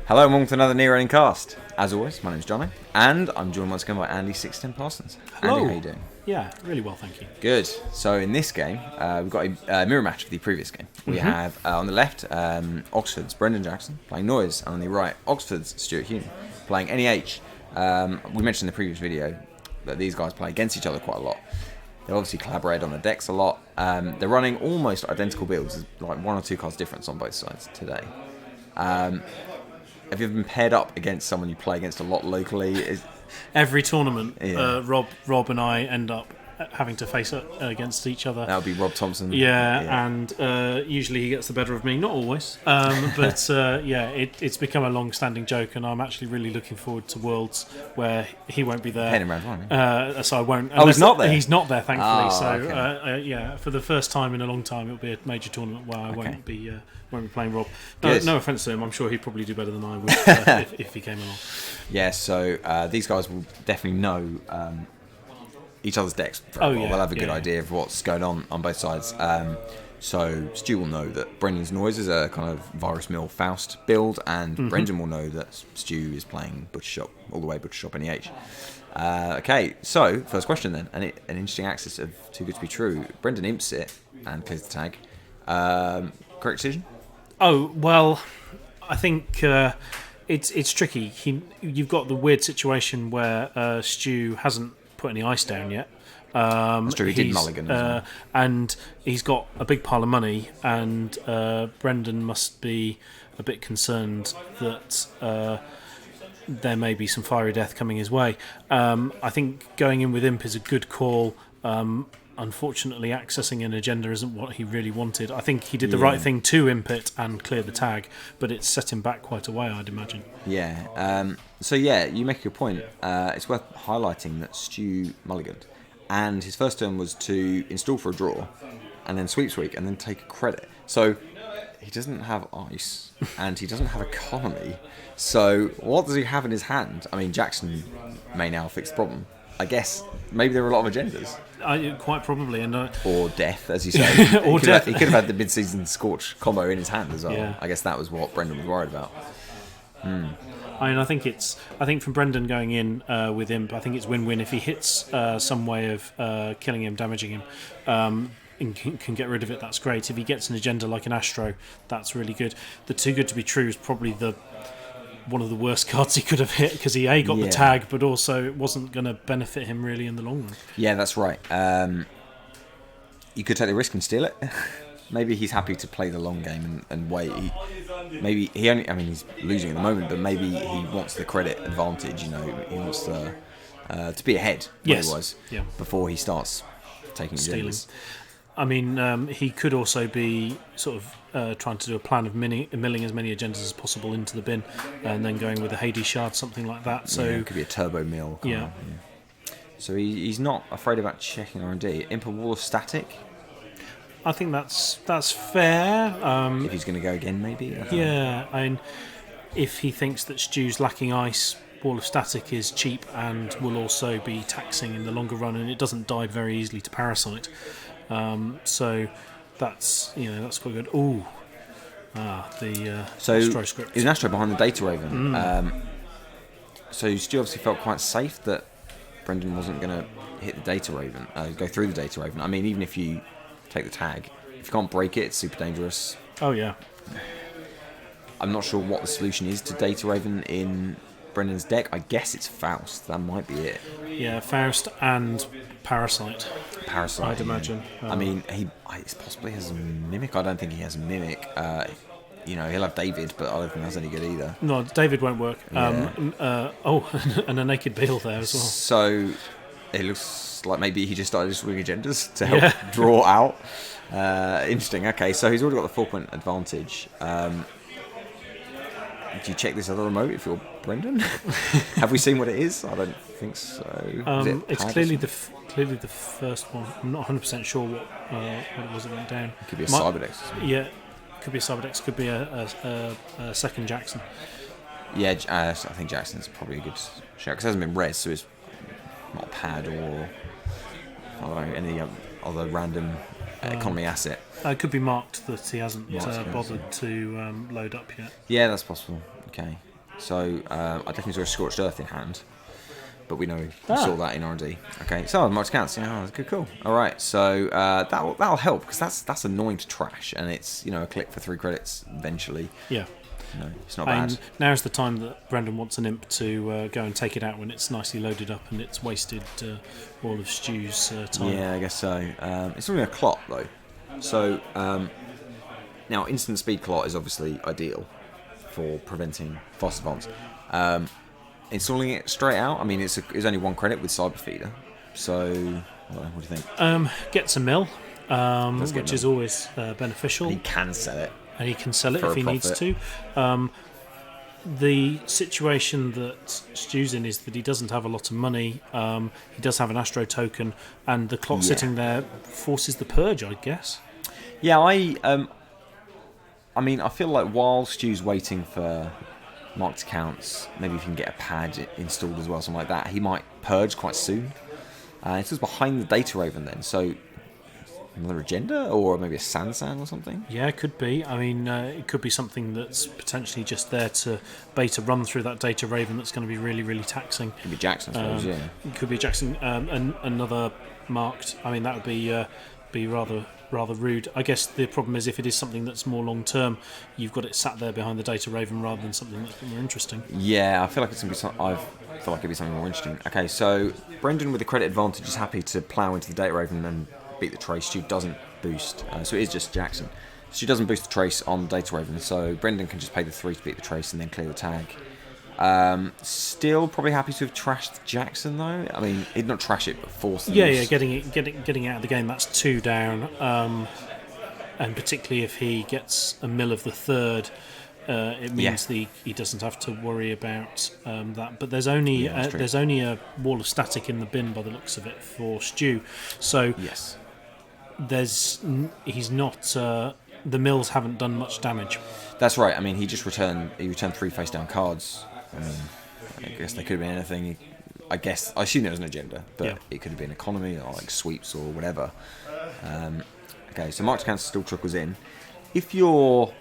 Hello and welcome to another Neo Running Cast. As always, my name is Johno, and I'm joined once again by Andy 610 Parsons. Hello. Andy, how you doing? Yeah, really well, thank you. Good. So in this game, we've got a mirror match of the previous game. We have on the left Oxford's Brendan Jackson playing Noise, and on the right Oxford's Stuart Hume playing NEH. We mentioned in the previous video that these guys play against each other quite a lot. They obviously collaborate on the decks a lot. They're running almost identical builds, there's like 1 or 2 cards difference on both sides today. Have you ever been paired up against someone you play against a lot locally? Every tournament, Yeah. Rob and I end up having to face against each other. That would be Rob Thompson. And usually he gets the better of me. Not always, but it's become a long-standing joke, and I'm actually really looking forward to Worlds where he won't be there. Playing him round one. So I won't. Oh, he's not there? He's not there, thankfully. Okay. For the first time in a long time, it'll be a major tournament where I won't be playing Rob. Good. No offence to him, I'm sure he'd probably do better than I would if he came along. Yeah, so these guys will definitely know each other's decks very well. They'll have a good idea of what's going on both sides. So Stu will know that Brendan's Noise is a kind of Virus Mill Faust build, and Brendan will know that Stu is playing Butcher Shop, all the way Butcher Shop NEH. Okay, so first question then, and an interesting axis of too good to be true. Brendan imps it and clears the tag. Correct decision? Oh, well, I think it's tricky. You've got the weird situation where Stu hasn't put any ice down yet. That's true, he did mulligan as well. And he's got a big pile of money, and Brendan must be a bit concerned that there may be some fiery death coming his way. I think going in with imp is a good call. Unfortunately, accessing an agenda isn't what he really wanted. I think he did the right thing to imp it and clear the tag, but it's set him back quite a way, I'd imagine. Yeah. You make a good point. It's worth highlighting that Stu mulliganed, and his first turn was to install for a draw, and then sweep, and then take a credit. So he doesn't have ice, and he doesn't have economy. So what does he have in his hand? I mean, Jackson may now fix the problem. I guess maybe there are a lot of agendas. Quite probably, and or death, as you say. Or he death. He could have had the mid-season Scorch combo in his hand as well. Yeah. I guess that was what Brendan was worried about. I mean, I think from Brendan going in with imp, I think it's win-win if he hits some way of killing him, damaging him, and can get rid of it. That's great. If he gets an agenda like an Astro, that's really good. The too good to be true is probably one of the worst cards he could have hit, because he got the tag, but also it wasn't going to benefit him really in the long run. Yeah, that's right. You could take the risk and steal it. Maybe he's happy to play the long game and wait. He's losing at the moment, but maybe he wants the credit advantage. You know, he wants to be ahead. Yes. Before he starts taking stealing. Agendas. I mean, he could also be sort of trying to do a plan of milling as many agendas as possible into the bin, and then going with a Hades shard, something like that. So it could be a turbo mill. Yeah. So he's not afraid about checking R&D. Imp a wall of static. I think that's fair. If he's going to go again, maybe. I mean, if he thinks that Stu's lacking ice, wall of static is cheap and will also be taxing in the longer run, and it doesn't die very easily to parasite. So that's quite good. Ooh, the Astro script. There's an Astro behind the Data Raven. So Stu obviously felt quite safe that Brendan wasn't going to hit the Data Raven, go through the Data Raven. I mean, even if you take the tag, if you can't break it, it's super dangerous. Oh yeah. I'm not sure what the solution is to Data Raven in Brendan's deck. I guess it's Faust. That might be it. Yeah, Faust and Parasite. I'd imagine. I mean, he possibly has a Mimic. I don't think he has a Mimic. He'll have David, but I don't think that's any good either. No, David won't work. Yeah. And a Naked Beetle there as well. So it looks like maybe he just started to swing agendas to help draw out. Interesting. Okay, so he's already got the 4-point advantage. Do you check this other remote if you're Brendan? Have we seen what it is? I don't think so. It's clearly the first one. I'm not 100% sure what it was that went down. It could be a Cyberdex. Yeah, could be a Cyberdex. Could be a second Jackson. Yeah, I think Jackson's probably a good shout because it hasn't been res, so it's not a pad or I don't know, any other random economy asset. It could be marked that he hasn't bothered to load up yet. Yeah, that's possible. Okay. So I definitely saw a Scorched Earth in hand, but we know we saw that in R&D. Okay, so marked accounts. Yeah, good, cool. All right, so that'll help because that's annoying to trash, and it's a click for 3 credits eventually. Yeah. No, it's not bad. Now's the time that Brendan wants an imp to go and take it out when it's nicely loaded up and it's wasted all of Stu's time. Yeah, I guess so. It's only a clot though, so now instant speed clot is obviously ideal for preventing fast advance. Installing it straight out, I mean, it's only 1 credit with Cyber Feeder, so what do you think? Gets a mill, which is always beneficial. He can sell it. And he can sell it for if he a needs profit. to. The situation that Stu's in is that he doesn't have a lot of money. He does have an Astro token, and the clock sitting there forces the purge, I guess. Yeah, I mean, I feel like while Stu's waiting for marked accounts, maybe if he can get a pad installed as well, something like that, he might purge quite soon. It's just behind the Data Raven then, so another agenda or maybe a Sansan or something. Yeah, it could be. I mean, it could be something that's potentially just there to bait a run through that Data Raven that's going to be really, really taxing. Could be Jackson, I suppose. Yeah, it could be Jackson. Another marked. I mean, that would be rather rude. I guess the problem is if it is something that's more long term, you've got it sat there behind the Data Raven rather than something that's more interesting. Yeah, I feel like it's going to be it'd be something more interesting. Okay, so Brendan with the credit advantage is happy to plough into the Data Raven and beat the trace. Stu doesn't boost, so it is just Jackson. Stu doesn't boost the trace on Data Raven, so Brendan can just pay the 3 to beat the trace and then clear the tag. Still probably happy to have trashed Jackson though. I mean, he'd not trash it, but force the use. Getting it out of the game. That's 2 down, and particularly if he gets a mill of the 3rd. It means he doesn't have to worry about that. But there's only a wall of static in the bin by the looks of it for Stu. So he's not. The mills haven't done much damage. That's right. I mean, he returned 3 face down cards. I guess they could have been anything. I assume there was an agenda, but it could have been economy or like sweeps or whatever. Okay, so marked accounts still trickles in. If you're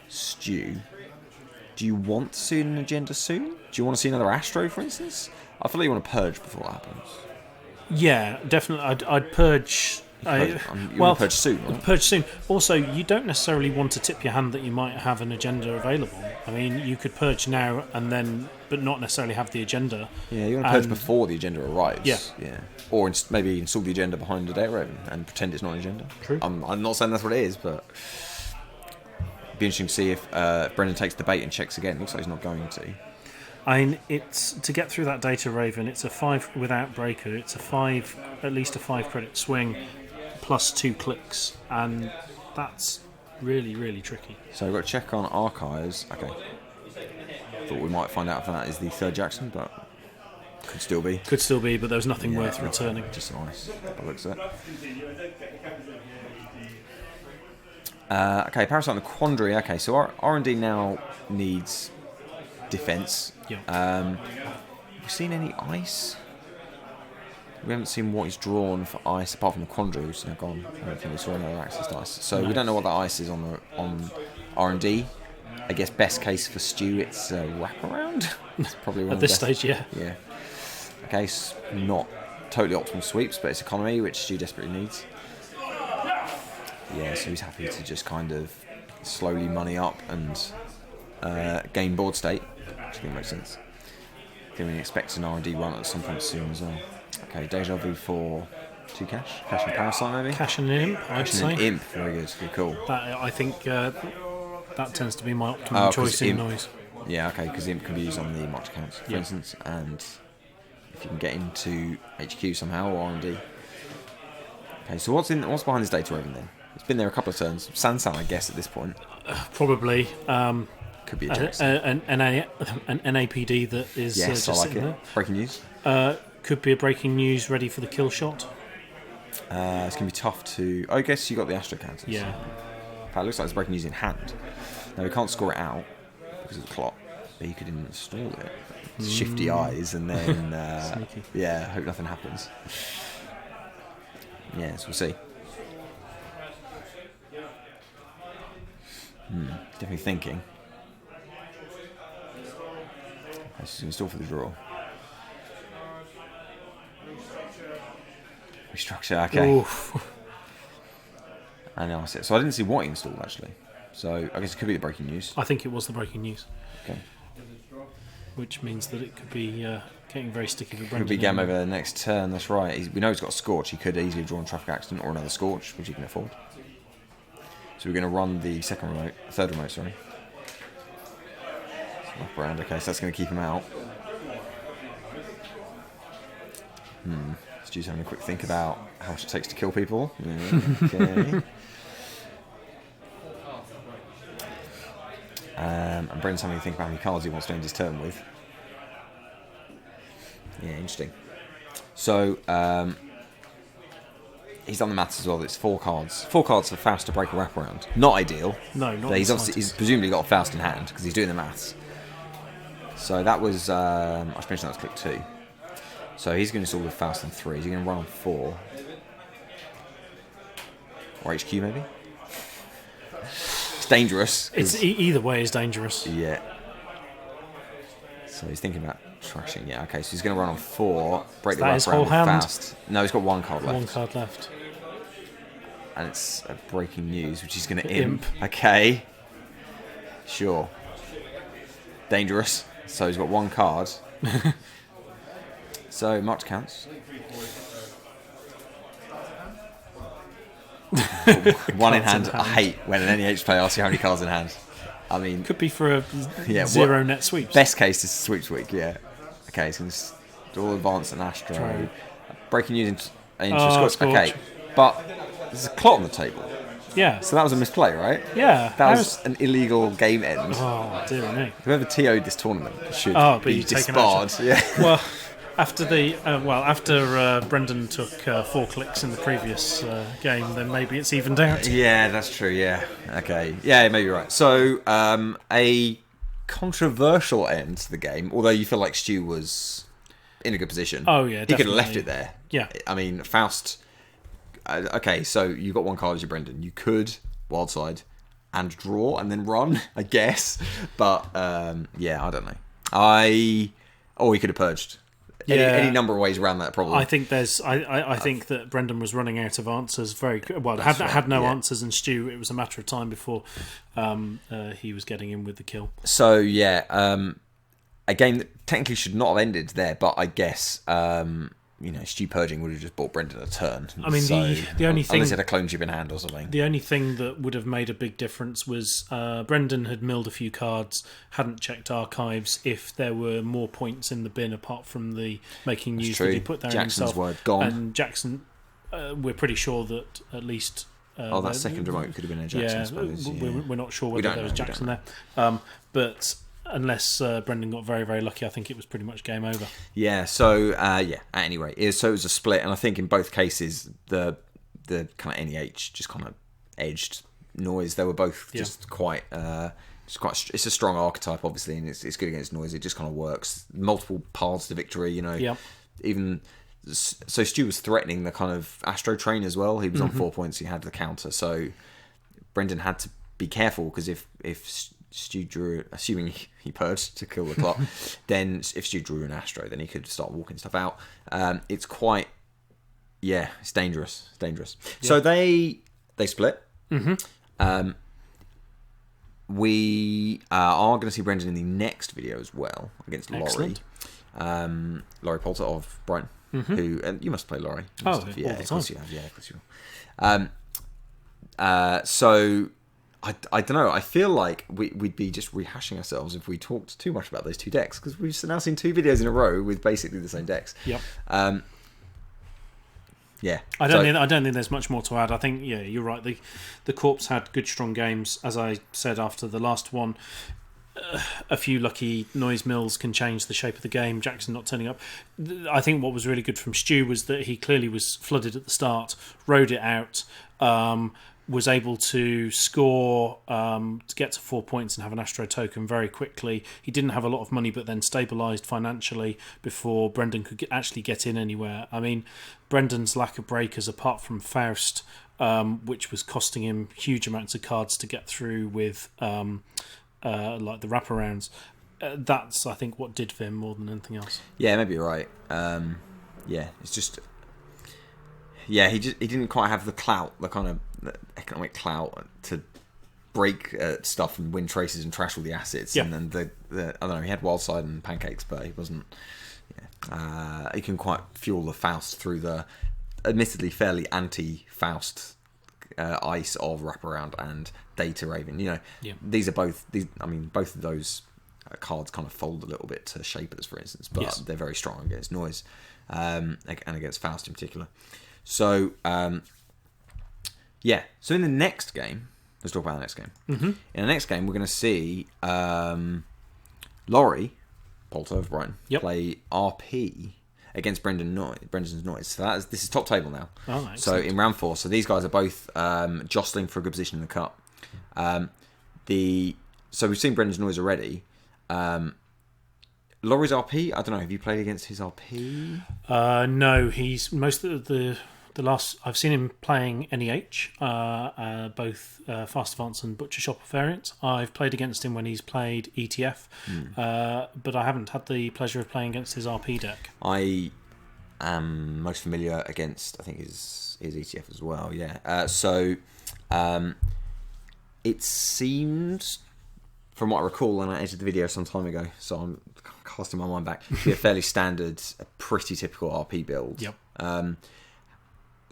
Stu, do you want to see an agenda soon? Do you want to see another Astro, for instance? I feel like you want to purge before that happens. Yeah, definitely. I'd purge. Want to purge soon, right? Purge soon. Also, you don't necessarily want to tip your hand that you might have an agenda available. I mean, you could purge now and then, but not necessarily have the agenda. Yeah, you want to purge before the agenda arrives. Yeah. Or maybe install the agenda behind the Data Raven and pretend it's not an agenda. True. I'm not saying that's what it is, but it'd be interesting to see if Brendan takes the bait and checks again. Looks like he's not going to. I mean, it's to get through that Data Raven. It's a 5 without breaker. It's at least a 5 credit swing, plus 2 clicks, and that's really, really tricky. So we've got to check on archives. Okay. Thought we might find out if that is the 3rd Jackson, but could still be. But there was nothing worth returning. Just nice. That looks at it. Okay, Parasite and the Quandary. Okay, so our R&D now needs defense. Yeah. We've seen any ice? We haven't seen what he's drawn for ice apart from the Quandary, which is now gone. I don't think we saw another access to ice. So we don't know what that ice is on R&D. I guess best case for Stu, it's a wraparound. It's probably one at this stage, yeah. Yeah. Okay, not totally optimal sweeps, but it's economy, which Stu desperately needs. Yeah, so he's happy to just kind of slowly money up and gain board state, which I think makes sense. Then we expect an R&D run at some point soon as well. Okay, Deja Vu for 2 cash. Cash and Parasite maybe? Cash and an Imp, I'd say. Cash and an Imp, very good, very cool. I think that tends to be my optimum choice in noise. Yeah, okay, because Imp can be used on the marked accounts, for instance, and if you can get into HQ somehow or R&D. Okay, so what's behind this Data Raven then? It's been there a couple of turns. Sansan, I guess, at this point. Probably. Could be a Jackson. An NAPD that is yes, just I like it. there. Breaking news. Could be a breaking news ready for the kill shot. It's going to be tough to... I guess you got the Astro counters. Yeah. In fact, it looks like it's breaking news in hand. Now, we can't score it out because of the clock, but you could install it. Shifty eyes and then... yeah, hope nothing happens. Yes, we'll see. Definitely thinking. Let's install for the draw. Restructure, okay. Oof. Analyze it. So I didn't see what he installed actually. So I guess it could be the breaking news. I think it was the breaking news. Okay. Which means that it could be getting very sticky for Brendan. Could be game over the next turn, that's right. We know he's got a Scorch. He could easily have drawn a traffic accident or another Scorch, which he can afford. So we're going to run the third remote, sorry. Wrap around, okay, so that's going to keep him out. Stu's having a quick think about how much it takes to kill people. Yeah, okay. And Brendan's having to think about how many cards he wants to end his turn with. Yeah, interesting. So, he's done the maths as well. It's 4 cards. 4 cards for Faust to break a wraparound. Not ideal. No, not. But he's presumably got a Faust in hand because he's doing the maths. So that was I should mention that was click 2. So he's going to install with Faust on 3. He's going to run on 4. Or HQ maybe. It's dangerous. It's either way is dangerous. Yeah. So he's thinking about trashing. Yeah. Okay. So he's going to run on 4. Break the wraparound with Faust. No, he's got 1 card left. 1 card left. And it's a breaking news, which he's going to imp. Okay. Sure. Dangerous. So he's got 1 card. So march counts. 1 in hand. I hate when an NEH player asks you how many cards in hand. I mean, could be for a 0 net sweep. Best case is sweeps week. Yeah. Okay, so it's all advance and Astro. True. Breaking news into Scorch. Okay, but there's a clot on the table. Yeah. So that was a misplay, right? Yeah. That was an illegal game end. Oh dear me. Whoever TO'd this tournament should be disbarred. Yeah. Well, after Brendan took 4 clicks in the previous game, then maybe it's evened out. Yeah, that's true. Yeah. Okay. Yeah, maybe you're right. So a controversial end to the game, although you feel like Stu was in a good position. Oh yeah, definitely. He could have left it there. Yeah. I mean, Faust. Okay, so you've got 1 card as your Brendan. You could wildside and draw and then run, I guess. But yeah, I don't know. Or he could have purged. Yeah. Any number of ways around that problem. I think I think that Brendan was running out of answers very well. Had no answers, and Stu, it was a matter of time before he was getting in with the kill. So yeah, a game that technically should not have ended there, but I guess Stu purging would have just bought Brendan a turn. I mean, the only thing, unless he had a clone chip in hand or something. The only thing that would have made a big difference was Brendan had milled a few cards, hadn't checked archives if there were more points in the bin apart from the making news that he put there Jackson's himself. Word gone. And Jackson, we're pretty sure that at least. That second remote could have been a Jackson. Yeah, I suppose. We're not sure whether there was Jackson there, but. Unless Brendan got very, very lucky, I think it was pretty much game over. Yeah, so, at any rate, so it was a split, and I think in both cases, the kind of NEH just kind of edged Noise. They were both just quite... it's a strong archetype, obviously, and it's good against Noise. It just kind of works. Multiple paths to victory, Yeah. Even... So Stu was threatening the kind of Astro train as well. He was on 4 points, he had the counter, so Brendan had to be careful, because if Stu drew, assuming he purged to kill the clock, then if Stu drew an Astro, then he could start walking stuff out. It's quite, it's dangerous. It's dangerous. Yeah. So they split. Mm-hmm. We are going to see Brendan in the next video as well against Laurie. Laurie Poulter of Brighton, who, and you must play Laurie. Of course you have. Yeah, of course you will. So. I don't know. I feel like we'd be just rehashing ourselves if we talked too much about those 2 decks, because we've now seen 2 videos in a row with basically the same decks. Yep. Yeah. I don't think there's much more to add. I think you're right. The Corps had good strong games, as I said after the last one. A few lucky noise mills can change the shape of the game. Jackson not turning up. I think what was really good from Stu was that he clearly was flooded at the start, rode it out. Was able to score to get to 4 points and have an Astro token very quickly. He didn't have a lot of money, but then stabilised financially before Brendan could actually get in anywhere. I mean, Brendan's lack of breakers, apart from Faust, which was costing him huge amounts of cards to get through with like the wraparounds, that's, I think, what did for him more than anything else. Yeah, maybe you're right. It's just... Yeah, he didn't quite have the clout, the kind of economic clout to break stuff and win traces and trash all the assets. Yeah. And then I don't know, he had Wildside and Pancakes, but he wasn't... he can quite fuel the Faust through the admittedly fairly anti-Faust ice of Wraparound and Data Raven. These are both... both of those cards kind of fold a little bit to Shapers, for instance, but they're very strong against Noise and against Faust in particular. So, so in the next game, let's talk about the next game. Mm-hmm. In the next game, we're going to see Laurie, Poulter of Brighton, play RP against Brendan's Noise. So this is top table now. Oh, so in round 4, so these guys are both jostling for a good position in the cup. So we've seen Brendan's Noise already. Laurie's RP, I don't know, have you played against his RP? No, he's most of the last I've seen him playing NEH, both Fast Advance and Butcher Shopper variants. I've played against him when he's played ETF, but I haven't had the pleasure of playing against his RP deck. I am most familiar against, I think, his ETF as well, yeah. It seemed, from what I recall, and I edited the video some time ago, so I'm casting my mind back, to be a fairly standard, a pretty typical RP build. Yep.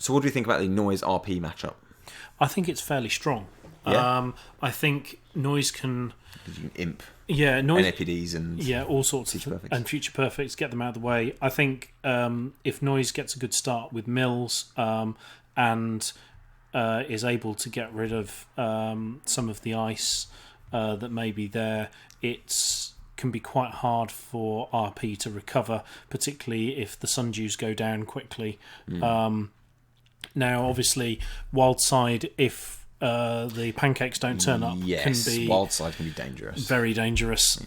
So what do you think about the Noise RP matchup? I think it's fairly strong. Yeah. I think Noise can... You can imp. Yeah, Noise... NAPDs and... Yeah, all sorts Future of... Perfects. And Future Perfects, get them out of the way. I think if Noise gets a good start with Mills and is able to get rid of some of the ice that may be there, it can be quite hard for RP to recover, particularly if the Sundews go down quickly. Now, obviously, Wildside, if the Pancakes don't turn up, can be... Wildside can be dangerous. Very dangerous.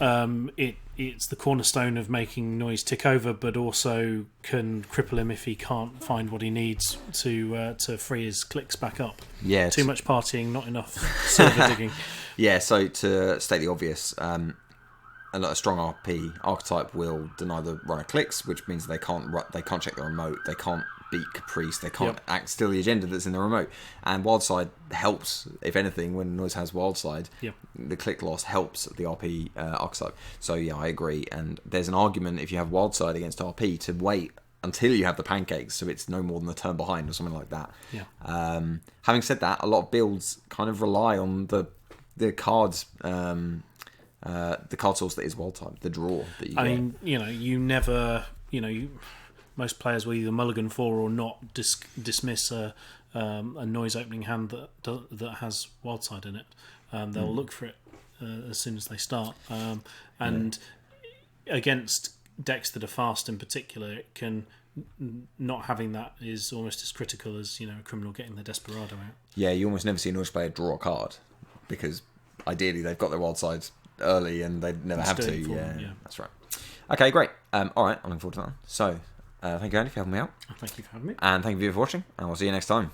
It's the cornerstone of making Noise tick over, but also can cripple him if he can't find what he needs to free his clicks back up. Yeah, Too much partying, not enough silver digging. Yeah, so to state the obvious, a strong RP archetype will deny the runner clicks, which means they can't check the remote, they can't beat Caprice, they can't steal the agenda that's in the remote. And Wildside helps, if anything, when Noise has Wildside, the click loss helps the RP archetype. So yeah, I agree. And there's an argument if you have Wildside against RP to wait until you have the Pancakes, so it's no more than a turn behind or something like that. Yeah. Having said that, a lot of builds kind of rely on the cards. The card source that is Wildside, the draw that you get. I mean, you never, most players will either mulligan for or not dismiss a Noise opening hand that has Wildside in it. They'll look for it as soon as they start. And against decks that are fast in particular, it can not having that is almost as critical as a criminal getting the Desperado out. Yeah, you almost never see a Noise player draw a card because ideally they've got their Wildside early and they never have to. Yeah, that's right. Okay, great. All right, I'm looking forward to that. So, thank you, Andy, for helping me out. Thank you for having me. And thank you for watching, and we'll see you next time.